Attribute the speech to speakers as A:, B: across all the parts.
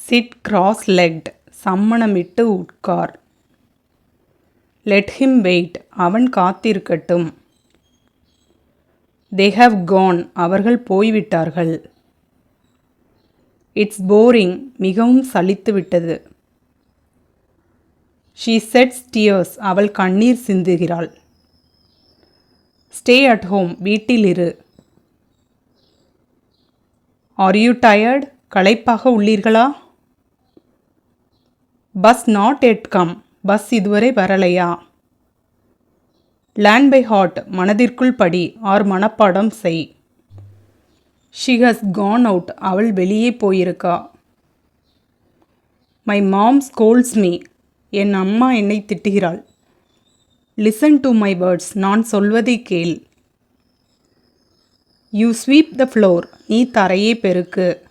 A: Chit cross-legged, சம்மணமிட்டு உட்கார். let him wait, அவன் காத்திருக்கட்டும். they have gone, அவர்கள் போய்விட்டார்கள். it's boring, மிகவும் சலித்துவிட்டது. she sheds tears, அவள் கண்ணீர் சிந்துகிறாள். stay at home, வீட்டில் இரு. are you tired, களைப்பாக உள்ளீர்களா? bus not yet come, bus இதுவரை வரலையா? learn by heart, மனதிற்குள் படி ஆர் மனப்பாடம் செய். she has gone out, அவள் வெளியே போயிருக்கா. my mom scolds me, என் அம்மா என்னை திட்டுகிறாள். listen to my words, நான் சொல்வதை கேள். you sweep the floor, நீ தரையை பெருக்கு.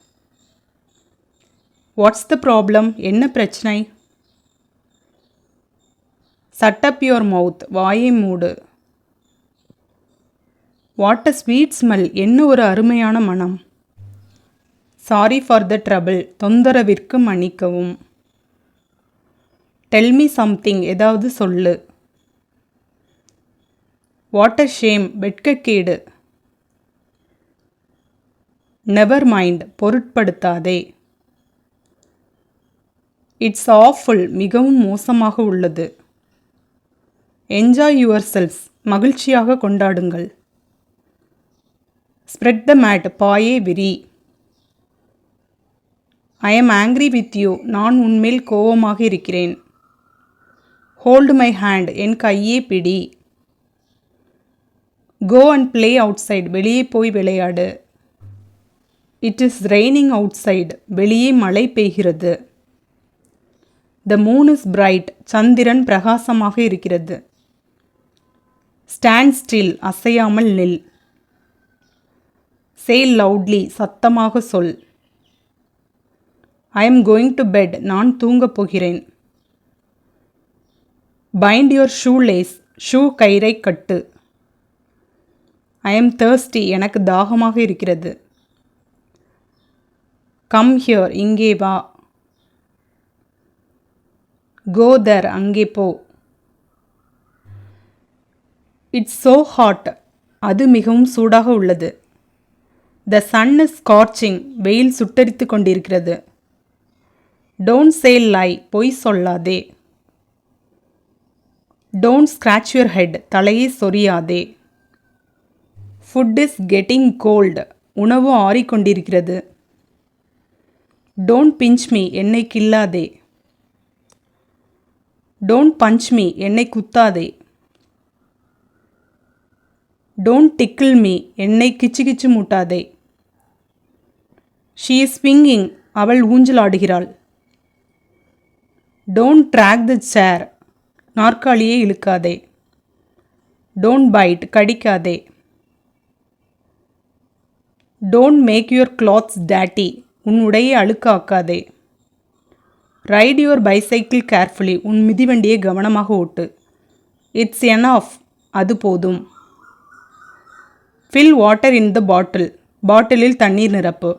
A: what's the problem, என்ன பிரச்சனை? shut up your mouth, வாயை மூடு. what a sweet smell, என்ன ஒரு அருமையான மனம். sorry for the trouble, தொந்தரவிற்கு மன்னிக்கவும். tell me something, ஏதாவது சொல்லு. what a shame, வெட்கக்கேடு. never mind, பொருட்படுத்தாதே. it's awful, மிகவும் மோசமாக உள்ளது. enjoy yourselves, மகிழ்ச்சியாக கொண்டாடுங்கள். spread the mat, பாயை விரி. I am angry with you, நான் உன்மேல் கோபமாக இருக்கிறேன். hold my hand, என் கையை பிடி. go and play outside, வெளியே போய் விளையாடு. it is raining outside, வெளியே மழை பெய்கிறது. the moon is bright, சந்திரன் பிரகாசமாக இருக்கிறது. stand still, அசையாமல் நில். say loudly, சத்தமாக சொல். I am going to bed, நான் தூங்கப் போகிறேன். bind your shoelace, ஷூ கயிறை கட்டு. I am thirsty, எனக்கு தாகமாக இருக்கிறது. come here, இங்கே வா. go there, அங்கே போ. it's so hot, அது மிகவும் சூடாக உள்ளது. the sun is scorching, வெயில் சுட்டெரித்து கொண்டிருக்கிறது. don't say lie, பொய் சொல்லாதே. don't scratch your head, தலையை சொரியாதே. food is getting cold, உணவு ஆறிக்கொண்டிருக்கிறது. don't pinch me, என்னை கில்லாதே. don't punch me, என்னை குத்தாதே. don't tickle me, என்னை கிச்சு மூட்டாதே. she is swinging, அவள் ஊஞ்சலாடுகிறாள். don't drag the chair, நாற்காலியை இழுக்காதே. don't bite, கடிக்காதே. don't make your clothes dirty, உன் உடையை அழுக்காக்காதே. ride your bicycle carefully, உன் மிதிவண்டியை கவனமாக ஓட்டு. it's enough, அது போதும். fill water in the bottle, பாட்டிலில் தண்ணீர் நிரப்பு.